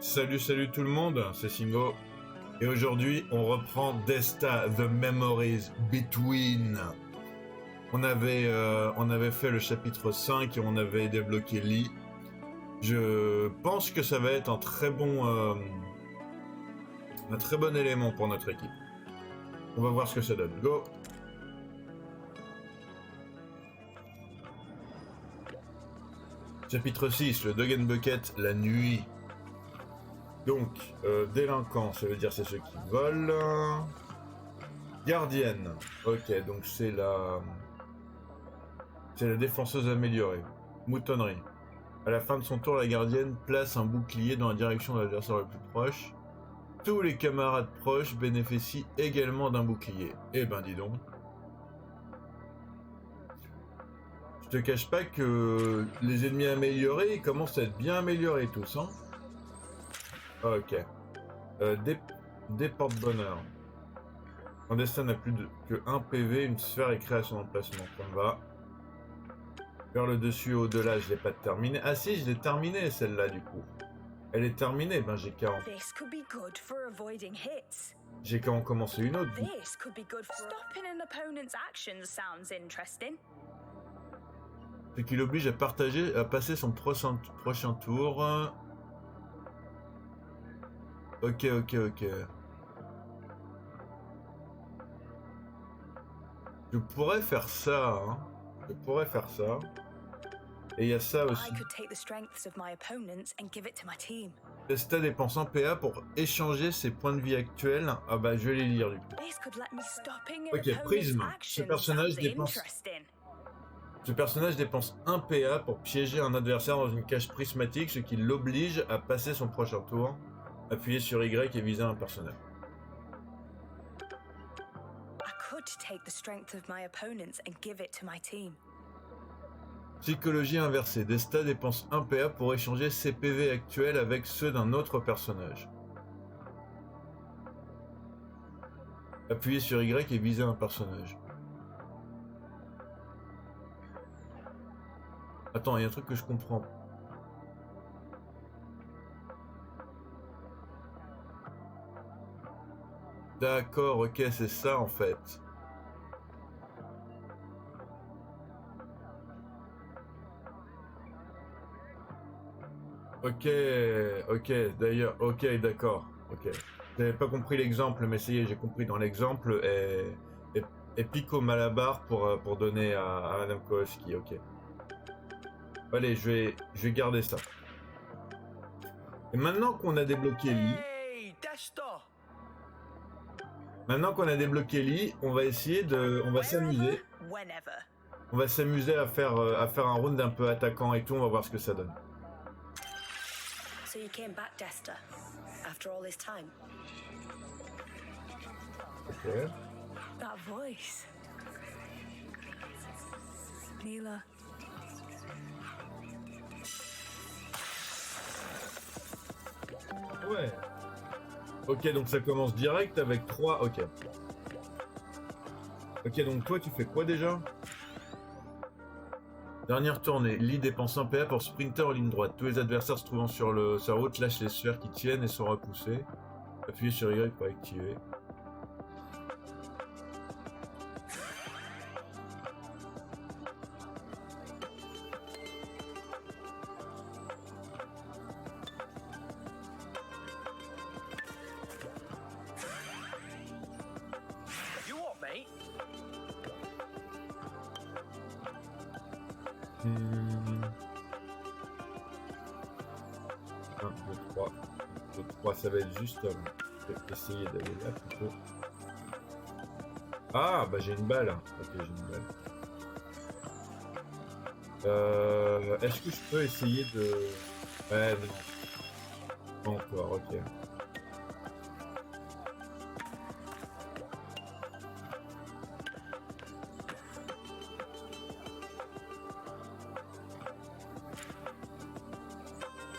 Salut tout le monde, c'est Singo. Et aujourd'hui, on reprend Desta, The Memories Between. On avait fait le chapitre 5 et on avait débloqué Lee. Je pense que ça va être un très bon élément pour notre équipe. On va voir ce que ça donne. Go! Chapitre 6, le Dog and Bucket, la nuit. Donc, délinquant, ça veut dire c'est ceux qui volent. Gardienne, ok, donc c'est la défenseuse améliorée. Moutonnerie. À la fin de son tour, la gardienne place un bouclier dans la direction de l'adversaire le plus proche. Tous les camarades proches bénéficient également d'un bouclier. Eh ben dis donc. Je te cache pas que les ennemis améliorés, ils commencent à être bien améliorés tous, hein. Ok. Des porte-bonheur. Quand Destin n'a plus que 1 PV, une sphère est créée à son emplacement. Ça me va. Vers le dessus et au-delà, je l'ai pas terminé. Ah si, je l'ai terminé celle-là du coup. Elle est terminée, ben j'ai qu'à en commencer une autre. Ce qui l'oblige à passer son prochain tour. Ok. Je pourrais faire ça, hein. Et il y a ça aussi. Desta dépense 1 PA pour échanger ses points de vie actuels. Ah bah je vais les lire du coup. Ok, Prisme. Ce personnage dépense 1 PA pour piéger un adversaire dans une cage prismatique, ce qui l'oblige à passer son prochain tour. Appuyez sur Y et viser un personnage. Psychologie inversée. Desta dépense 1 PA pour échanger ses PV actuels avec ceux d'un autre personnage. Appuyez sur Y et visez un personnage. Attends, il y a un truc que je comprends. D'accord, ok, c'est ça en fait. Ok, d'ailleurs, ok, d'accord, ok. J'avais pas compris l'exemple, mais ça y est, j'ai compris dans l'exemple, et pique au malabar pour donner à Madame Kowalski, ok. Allez, je vais garder ça. Et maintenant qu'on a débloqué Lee, on va essayer on va s'amuser. On va s'amuser à faire un round un peu attaquant et tout, on va voir ce que ça donne. So you came back, Desta, after all this time. Okay. That voice. Neela. Ouais. Ok, donc ça commence direct avec 3. Ok. Ok, donc toi tu fais quoi déjà? Dernière tournée, Lee dépense 1 PA pour sprinter en ligne droite. Tous les adversaires se trouvant sur sa route lâchent les sphères qui tiennent et sont repoussés. Appuyez sur Y pour activer. Ça va être juste essayer d'aller là plutôt. Ah bah j'ai une balle. Ok, j'ai une balle. Est-ce que je peux essayer de... Ouais non. Pas encore, ok.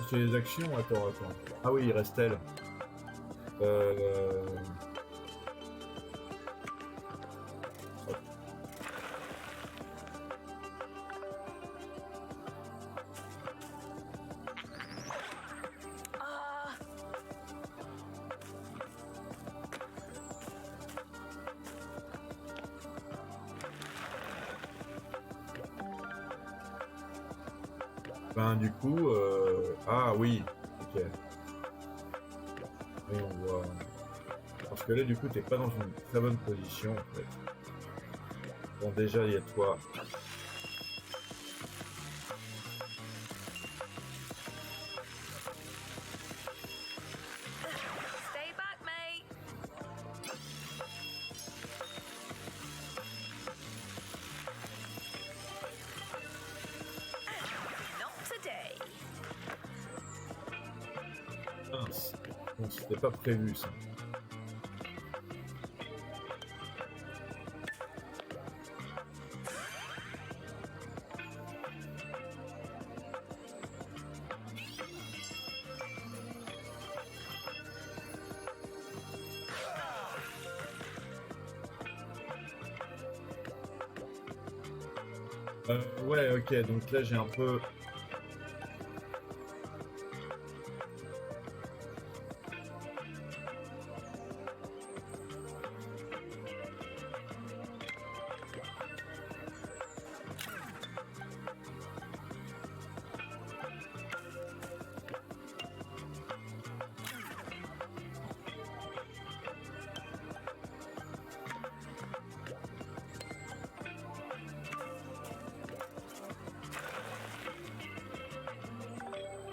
C'est les actions, attends. Ah oui, il reste elle. Ben du coup, ah oui, ok. Et on voit. Parce que là, du coup, t'es pas dans une très bonne position, en fait. Bon, déjà, il y a toi. Stay back, mate. Not today. Mince. Bon, c'était pas prévu, ça. Ouais, ok, donc là, j'ai un peu...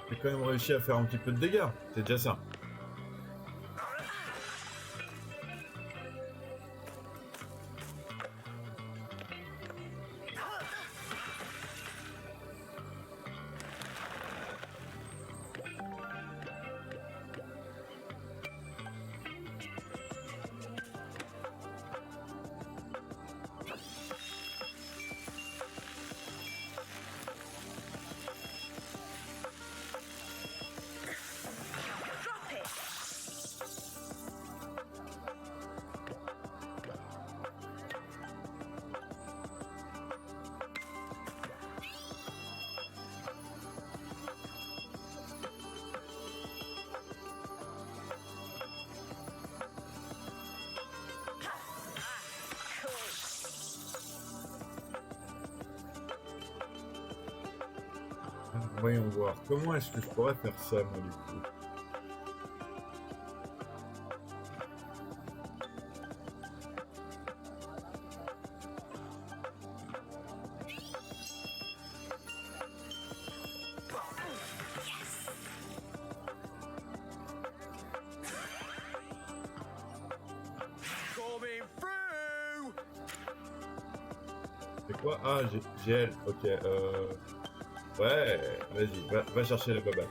J'ai quand même réussi à faire un petit peu de dégâts. C'est déjà ça. Drop it. Cool. Voyons voir. Comment est-ce que je pourrais faire ça, moi, du coup? Coming through! C'est quoi? Ah, j'ai elle. Ok, ouais, vas-y, va chercher la baba.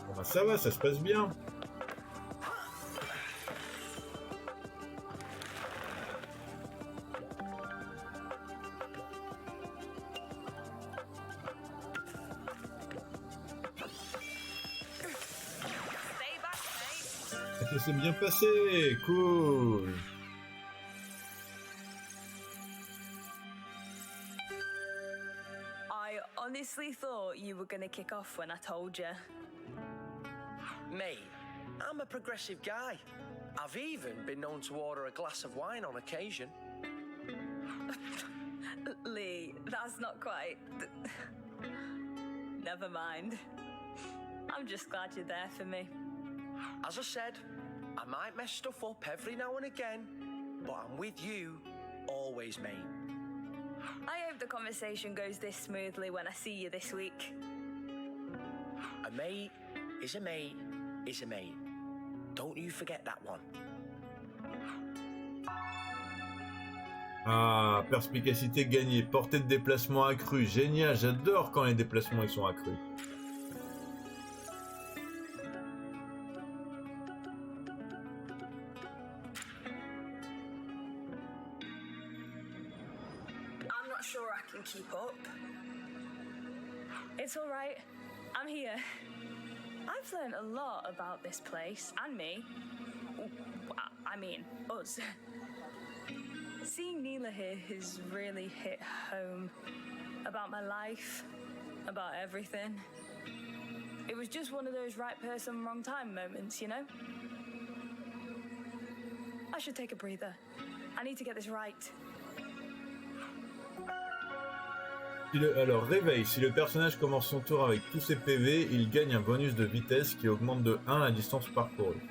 Bon, bah, ça va, ça se passe bien. Stay back, mate. Ça s'est bien passé, cool. I honestly thought you were gonna kick off when I told you. Mate, I'm a progressive guy. I've even been known to order a glass of wine on occasion. Lee, that's not quite. Never mind. I'm just glad you're there for me. As I said, I might mess stuff up every now and again, but I'm with you always, mate. I hope the conversation goes this smoothly when I see you this week. A mate is a mate is a mate. Don't you forget that one. Ah, perspicacité gagnée, portée de déplacement accrue. Génial, j'adore quand les déplacements ils sont accrus. I'm not sure I can keep up. It's all right. I'm here. I've learned a lot about this place and me. I mean, us. Seeing Neela here has really hit home. About my life, about everything. It was just one of those right person, wrong time moments, you know? I should take a breather. I need to get this right. Alors, réveil. Si le personnage commence son tour avec tous ses PV, il gagne un bonus de vitesse qui augmente de 1 la distance parcourue.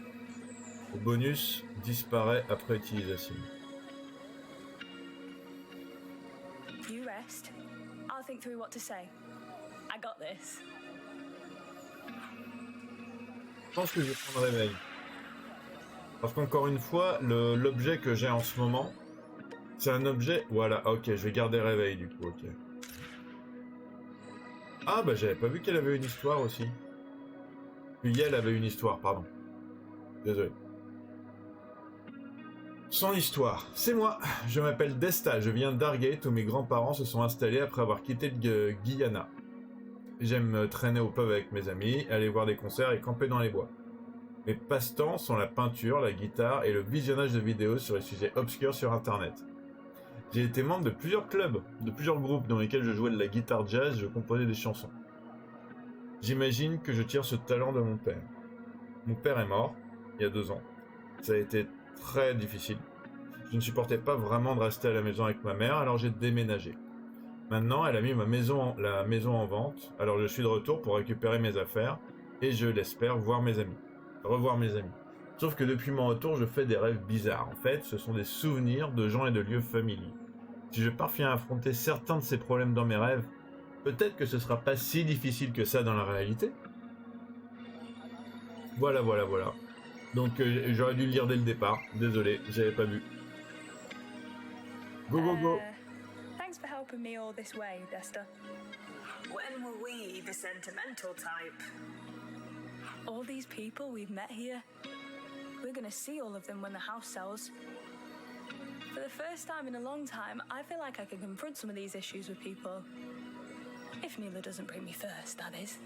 Le bonus disparaît après utilisation. You rest. I'll think through what to say. I got this. Je pense que je vais prendre réveil. Parce qu'encore une fois, l'objet que j'ai en ce moment, c'est un objet... Voilà, ok, je vais garder réveil du coup, ok. Ah bah j'avais pas vu qu'elle avait une histoire aussi. Elle avait une histoire, pardon. Désolé. Son histoire. C'est moi. Je m'appelle Desta. Je viens d'Argate où mes grands-parents se sont installés après avoir quitté le Guyana. J'aime traîner au pub avec mes amis, aller voir des concerts et camper dans les bois. Mes passe-temps sont la peinture, la guitare et le visionnage de vidéos sur les sujets obscurs sur internet. J'ai été membre de plusieurs clubs, de plusieurs groupes dans lesquels je jouais de la guitare jazz et je composais des chansons. J'imagine que je tire ce talent de mon père. Mon père est mort, il y a 2 ans. Ça a été très difficile. Je ne supportais pas vraiment de rester à la maison avec ma mère, alors j'ai déménagé. Maintenant, elle a mis la maison en vente, alors je suis de retour pour récupérer mes affaires et je l'espère revoir mes amis. Sauf que depuis mon retour, je fais des rêves bizarres. En fait, ce sont des souvenirs de gens et de lieux familiers. Si je parviens à affronter certains de ces problèmes dans mes rêves, peut-être que ce sera pas si difficile que ça dans la réalité. Voilà. Donc j'aurais dû le lire dès le départ. Désolé, j'avais pas vu. Go. Thanks for helping me all this way, Desta. When were we the sentimental type? All these people we've met here, we're gonna see all of them when the house sells. For the first time in a long time, I feel like I can confront some of these issues with people. If Neela doesn't bring me first, that is.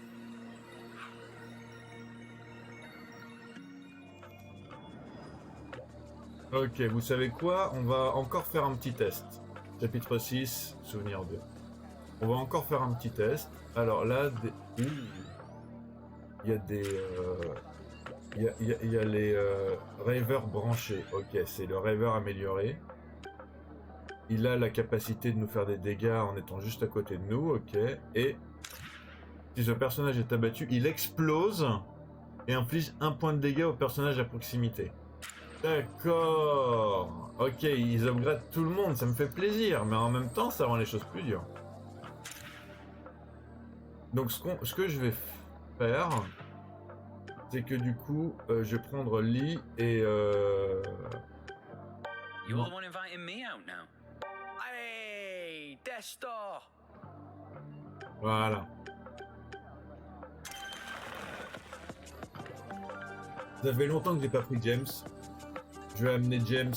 Ok, vous savez quoi? On va encore faire un petit test. Chapitre 6, souvenir 2. On va encore faire un petit test. Alors là, il y a des... Il y a les ravers branchés. Ok, c'est le raver amélioré. Il a la capacité de nous faire des dégâts en étant juste à côté de nous. Ok. Et si ce personnage est abattu, il explose et inflige 1 point de dégâts au personnage à proximité. D'accord. Ok, ils upgradent tout le monde, ça me fait plaisir. Mais en même temps, ça rend les choses plus dures. Donc ce que je vais faire... c'est que du coup, je vais prendre Lee et You're the one inviting me out now. Hey, Desta! voilà. Ça fait longtemps que j'ai pas pris James. Je vais amener James...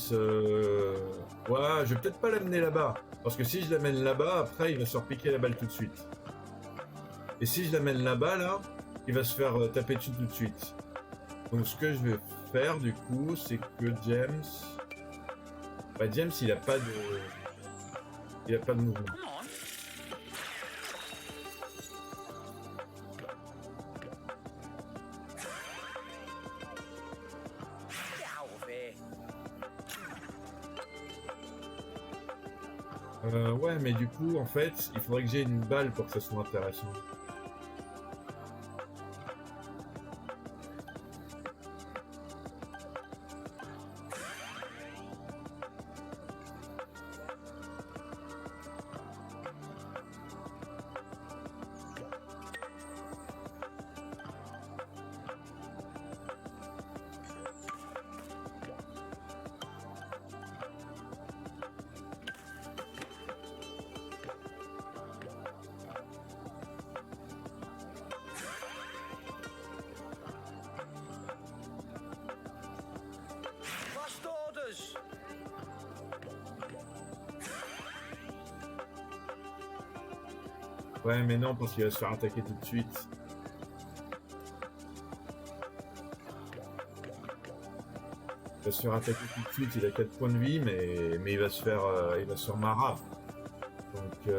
Ouais, je vais peut-être pas l'amener là-bas. Parce que si je l'amène là-bas, après, il va se repiquer la balle tout de suite. Et si je l'amène là-bas, là, il va se faire taper dessus tout de suite. Donc ce que je vais faire, du coup, c'est que James... Bah, James, il a pas de... Il a pas de mouvement. Come on. Get out of here. Ouais, mais du coup, en fait, il faudrait que j'ai une balle pour que ça soit intéressant. Last orders! Ouais, mais non, parce qu'il va se faire attaquer tout de suite. Il va se faire attaquer tout de suite, il a 4 points de vie, mais il va se faire marave. Donc,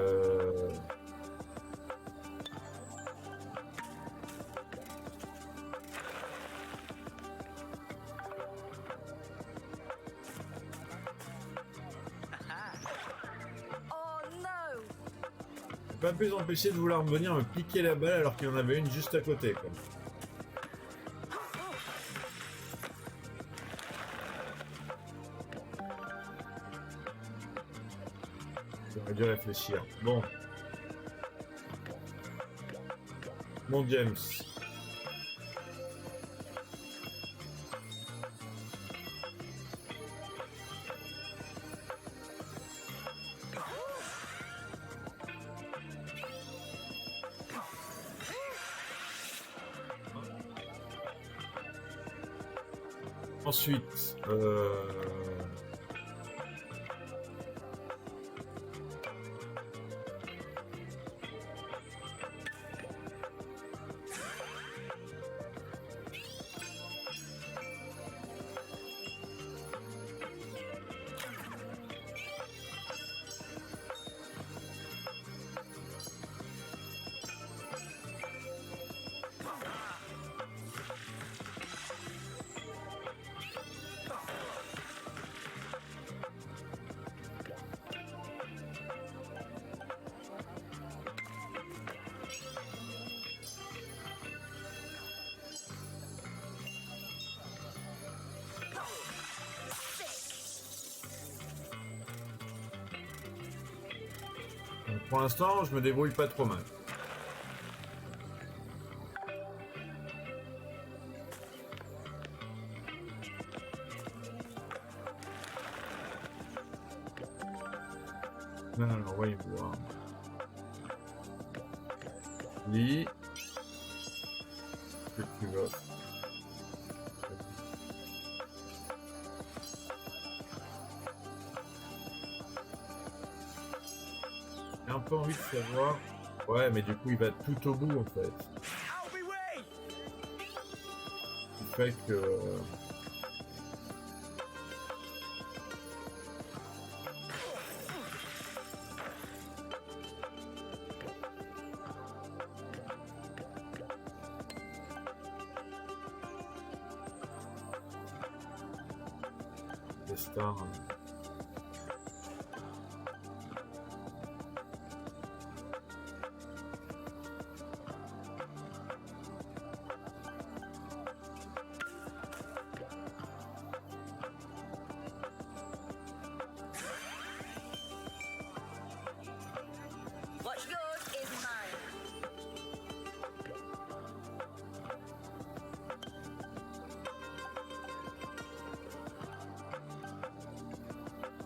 Oh no! pas pu s'empêcher de vouloir venir me piquer la balle alors qu'il y en avait une juste à côté, quoi. J'aurais dû réfléchir. Bon. Mon James. Ensuite, pour l'instant, je me débrouille pas trop mal. Alors, voyons voir. Lis. Ce que tu veux. J'ai un peu envie de savoir. Ouais, mais du coup, il va tout au bout en fait. Out my way! Ce qui fait que. Des stars. What's yours is mine.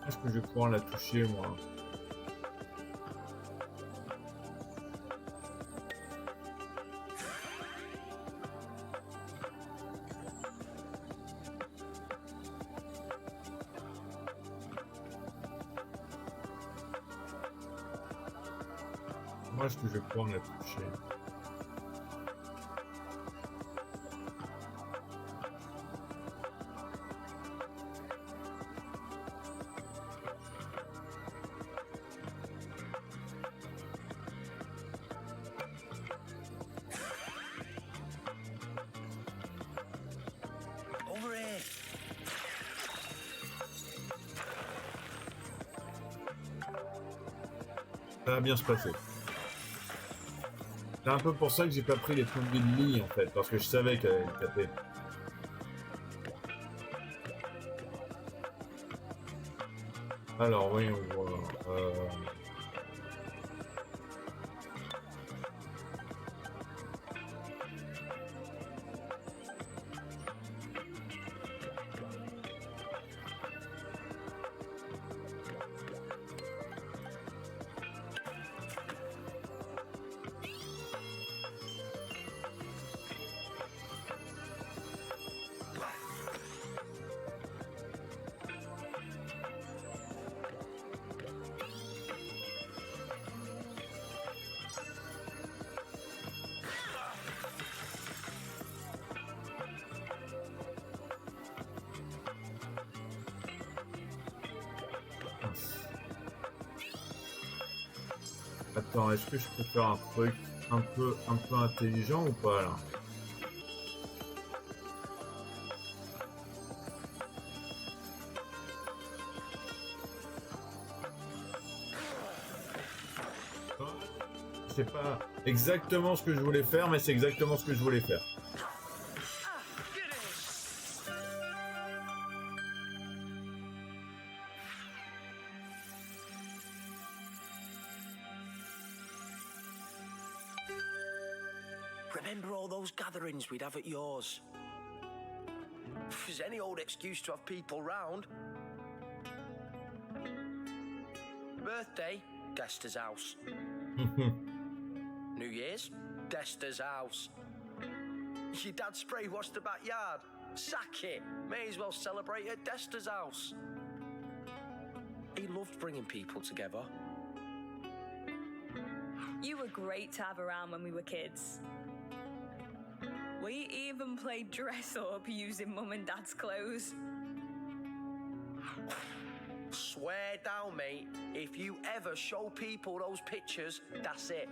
Est-ce que je vais pouvoir la toucher moi? Moi, est-ce que je vais pouvoir la toucher? Over here. Ça va bien se passer. C'est un peu pour ça que j'ai pas pris les tombées de lit en fait, parce que je savais qu'elle allait me taper. Alors, voyons voir. Attends, est-ce que je peux faire un truc un peu intelligent ou pas là? c'est pas exactement ce que je voulais faire, mais c'est exactement ce que je voulais faire. Remember all those gatherings we'd have at yours? If there's any old excuse to have people round. Birthday, Dester's house. New Year's, Dester's house. Your dad spray washed the backyard. Sack it. May as well celebrate at Dester's house. He loved bringing people together. You were great to have around when we were kids. We even played dress up using Mum and Dad's clothes. Swear down, mate. If you ever show people those pictures, that's it.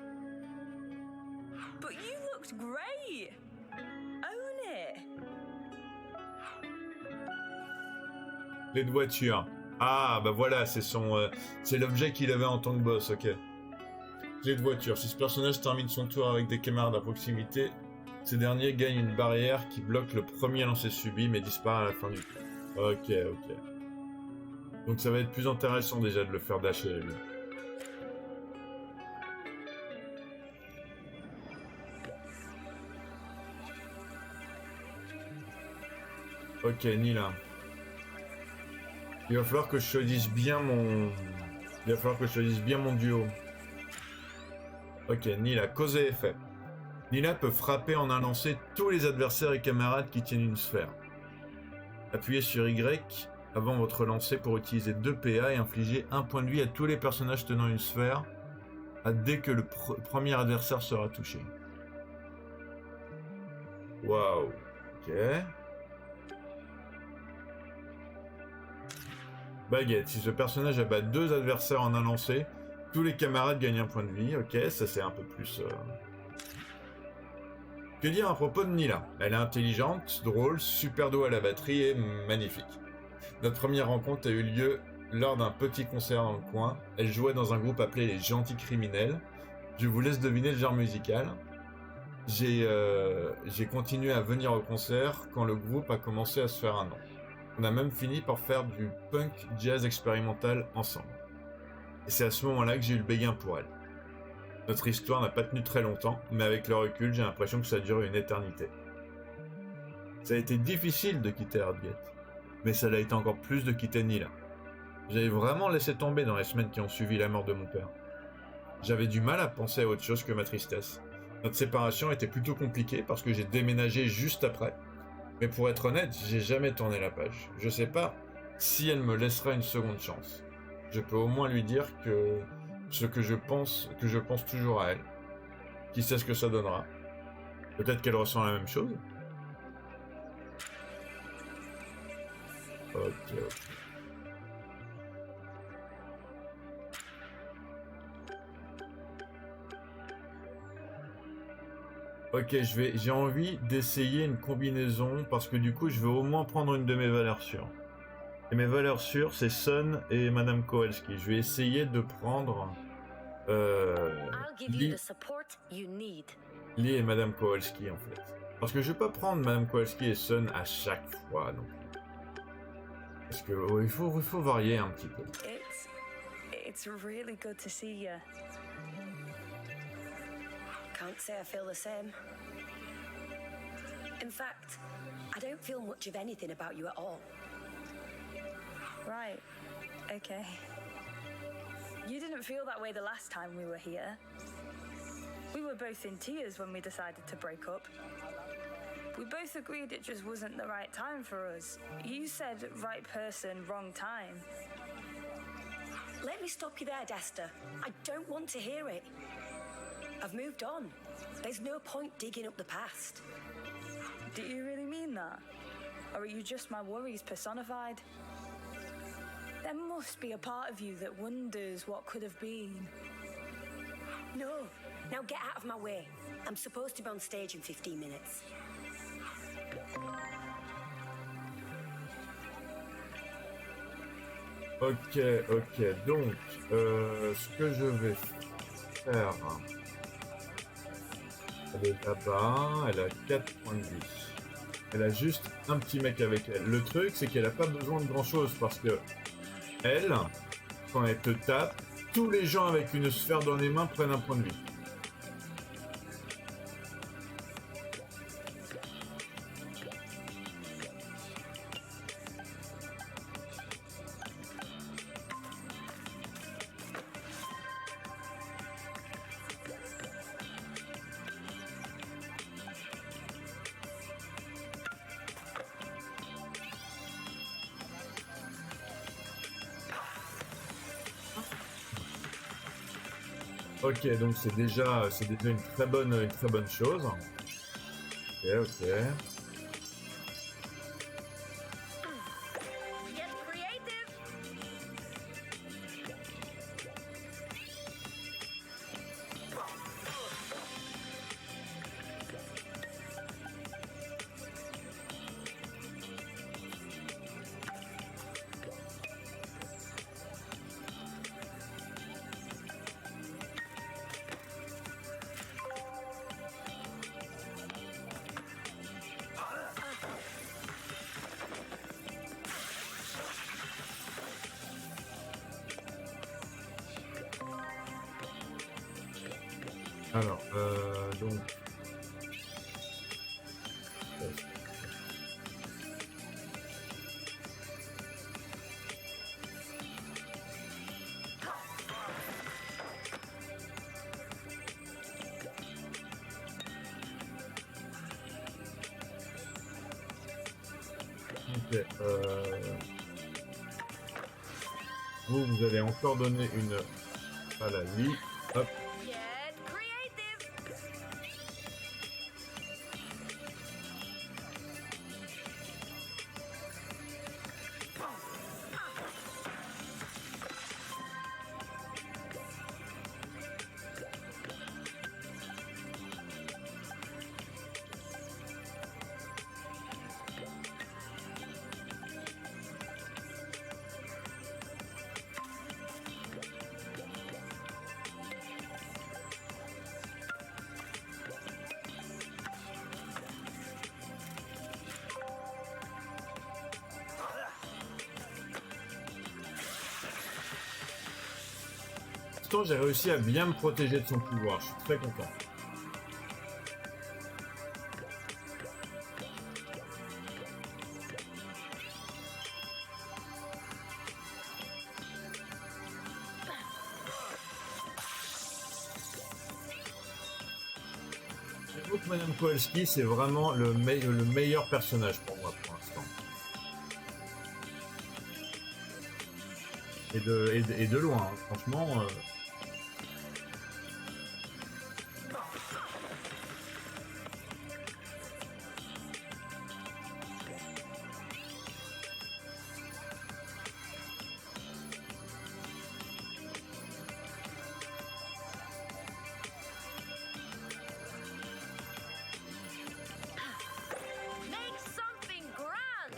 But you looked great. Own it. Les de voiture. Ah, bah voilà, c'est son, c'est l'objet qu'il avait en tant que boss, ok. Clé de voiture. Si ce personnage termine son tour avec des camarades à proximité, ces derniers gagnent une barrière qui bloque le premier lancer subi, mais disparaît à la fin du tour. Ok, ok. Donc ça va être plus intéressant déjà de le faire dasher, lui. Ok, Nila. Il va falloir que je choisisse bien mon... Il va falloir que je choisisse bien mon duo. Ok, Nila, cause et effet. Nila peut frapper en un lancer tous les adversaires et camarades qui tiennent une sphère. Appuyez sur Y avant votre lancer pour utiliser 2 PA et infliger 1 point de vie à tous les personnages tenant une sphère dès que le premier adversaire sera touché. Waouh. Ok. Baguette. Si ce personnage abat 2 adversaires en un lancer, tous les camarades gagnent 1 point de vie. Ok, ça c'est un peu plus... Que dire à propos de Nila? Elle est intelligente, drôle, super douée à la batterie et magnifique. Notre première rencontre a eu lieu lors d'un petit concert dans le coin. Elle jouait dans un groupe appelé les Gentils Criminels. Je vous laisse deviner le genre musical. J'ai continué à venir au concert quand le groupe a commencé à se faire un nom. On a même fini par faire du punk jazz expérimental ensemble. Et c'est à ce moment-là que j'ai eu le béguin pour elle. Notre histoire n'a pas tenu très longtemps, mais avec le recul, j'ai l'impression que ça a duré une éternité. Ça a été difficile de quitter Heartgate, mais ça l'a été encore plus de quitter Nila. J'avais vraiment laissé tomber dans les semaines qui ont suivi la mort de mon père. J'avais du mal à penser à autre chose que ma tristesse. Notre séparation était plutôt compliquée parce que j'ai déménagé juste après. Mais pour être honnête, j'ai jamais tourné la page. Je sais pas si elle me laissera une seconde chance. Je peux au moins lui dire que je pense toujours à elle. Qui sait ce que ça donnera. Peut-être qu'elle ressent la même chose. Ok. Ok, j'ai envie d'essayer une combinaison parce que du coup, je veux au moins prendre une de mes valeurs sûres. Et mes valeurs sûres, c'est Sun et Madame Kowalski. Je vais essayer de prendre Lee et Madame Kowalski en fait. Parce que je vais pas prendre Madame Kowalski et Sun à chaque fois non plus. Parce que il faut varier un petit peu. It's really good to see you. Can't say I feel the same. In fact, I don't feel much of anything about you at all. Right. Okay. You didn't feel that way the last time we were here. We were both in tears when we decided to break up. We both agreed it just wasn't the right time for us. You said right person, wrong time. Let me stop you there, Dester. I don't want to hear it. I've moved on. There's no point digging up the past. Do you really mean that? Or are you just my worries personified? There must be a part of you that wonders what could have been. No. Now get out of my way. I'm supposed to be on stage in 15 minutes. Ok. Donc, ce que je vais faire... Elle est là-bas, elle a 4 points de vie. Elle a juste un petit mec avec elle. Le truc, c'est qu'elle a pas besoin de grand-chose parce que elle, quand elle te tape, tous les gens avec une sphère dans les mains prennent un point de vie. Ok, donc c'est déjà une très bonne chose. Ok, ok. Get creative. Alors, donc. Ok, vous allez encore donner une à la vie. Hop. Get creative. J'ai réussi à bien me protéger de son pouvoir, je suis très content. J'avoue que Madame Kowalski, c'est vraiment le meilleur personnage pour moi pour l'instant. Et de loin, hein. Franchement. Make something grand.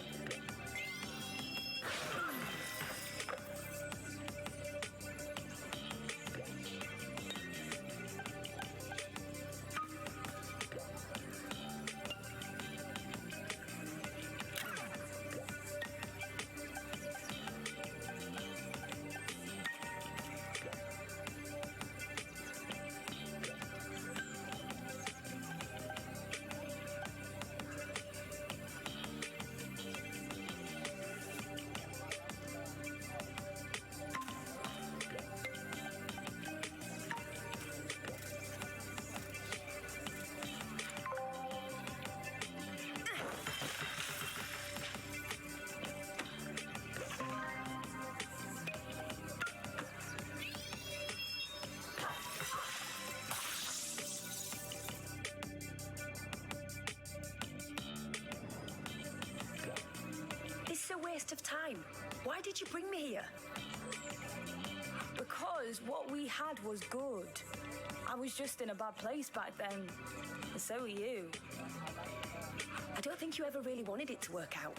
This is a waste of time. Why did you bring me here? Because what we had was good. I was just in a bad place back then. And so were you. I don't think you ever really wanted it to work out.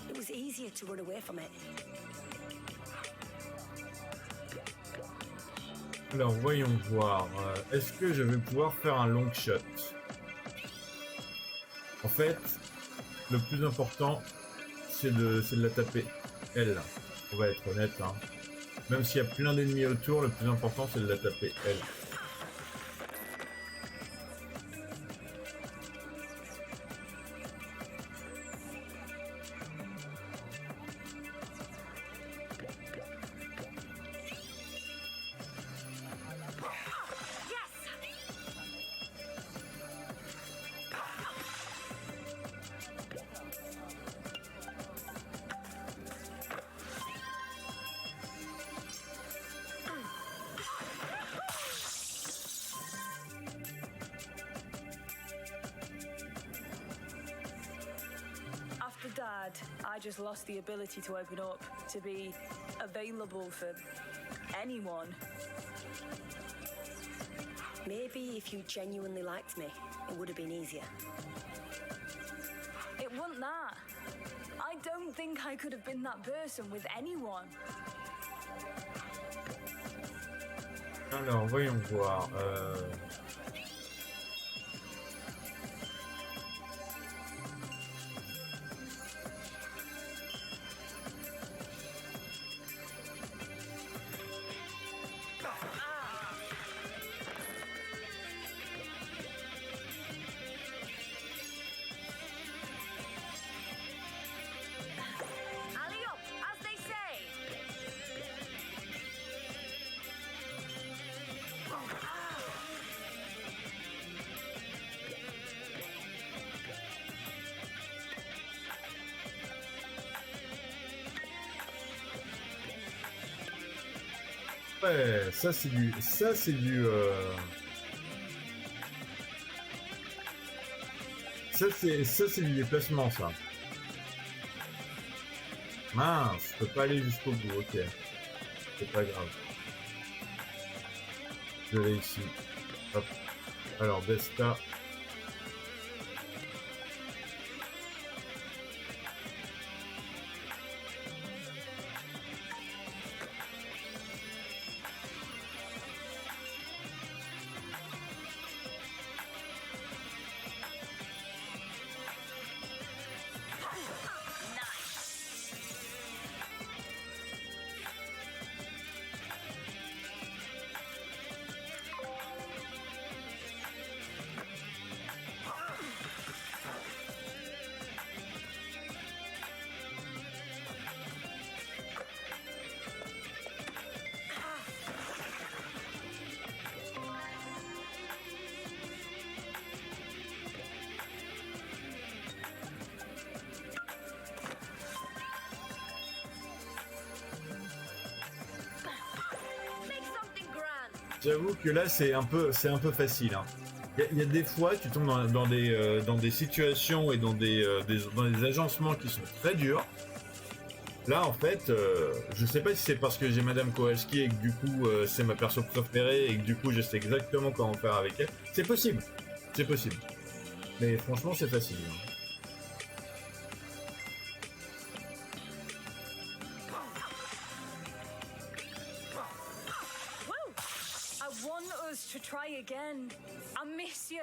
It was easier to run away from it. Alors voyons voir. Est-ce que je vais pouvoir faire un long shot? En fait, le plus important, c'est de la taper. Elle, on va être honnête. Hein. Même s'il y a plein d'ennemis autour, le plus important, c'est de la taper. Elle. After Dad, I just lost the ability to open up, to be available for anyone. Maybe if you genuinely liked me, it would have been easier. It wasn't that. I don't think I could have been that person with anyone. Alors, voyons voir. Alley up, as they say. Ouais, ça c'est du, ça c'est du, ça c'est du déplacement ça. Mince, je peux pas aller jusqu'au bout, ok. C'est pas grave. Je vais ici. Hop. Alors Desta. J'avoue que là c'est un peu facile. Hein. Il y a des fois tu tombes dans des situations et dans des agencements qui sont très durs. Là en fait, je sais pas si c'est parce que j'ai Madame Kowalski et que du coup c'est ma perso préférée et que du coup je sais exactement comment faire avec elle. C'est possible. Mais franchement c'est facile. Hein. I want us to try again. I miss you.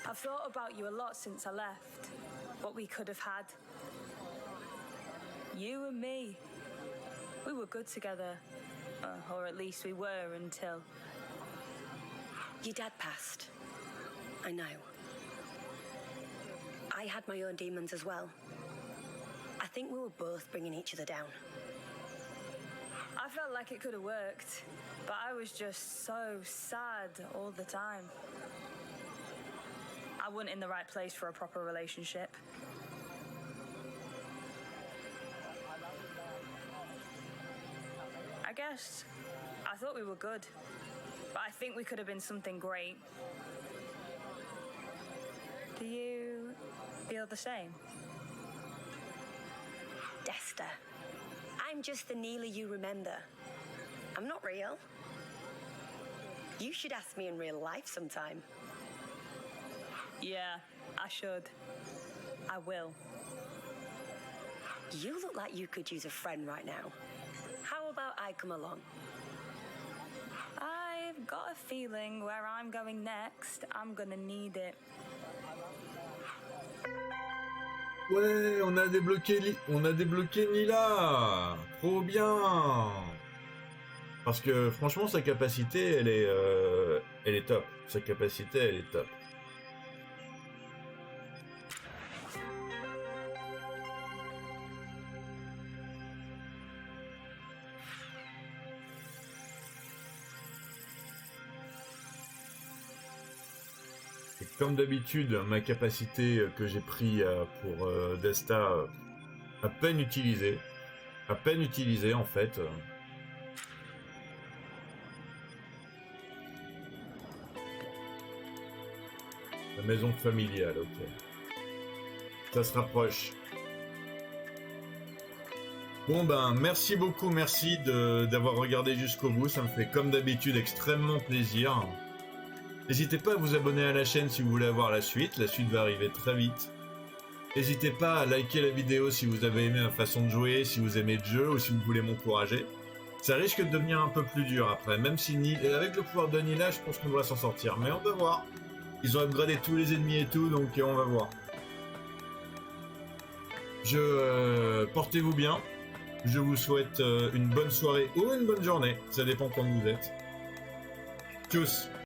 I've thought about you a lot since I left. What we could have had. You and me. We were good together. Or at least we were until... Your dad passed. I know. I had my own demons as well. I think we were both bringing each other down. I felt like it could have worked, but I was just so sad all the time. I wasn't in the right place for a proper relationship. I guess I thought we were good, but I think we could have been something great. Do you feel the same? Desta. I'm just the Neela you remember. I'm not real. You should ask me in real life sometime. Yeah, I should. I will. You look like you could use a friend right now. How about I come along? I've got got a feeling where I'm going next, I'm gonna need it. Ouais, on a débloqué Nila. Trop bien. Parce que franchement, sa capacité, elle est top. Sa capacité, elle est top. Et comme d'habitude, ma capacité que j'ai pris pour Desta, à peine utilisée. À peine utilisée en fait. La maison familiale, ok. Ça se rapproche. Bon ben, merci beaucoup, merci d'avoir regardé jusqu'au bout. Ça me fait comme d'habitude extrêmement plaisir. N'hésitez pas à vous abonner à la chaîne si vous voulez avoir la suite. La suite va arriver très vite. N'hésitez pas à liker la vidéo si vous avez aimé ma façon de jouer, si vous aimez le jeu ou si vous voulez m'encourager. Ça risque de devenir un peu plus dur après, même si avec le pouvoir de Nila, je pense qu'on doit s'en sortir. Mais on va voir. Ils ont upgradé tous les ennemis et tout, donc on va voir. Portez-vous bien. Je vous souhaite une bonne soirée ou une bonne journée. Ça dépend quand vous êtes. Tchuss.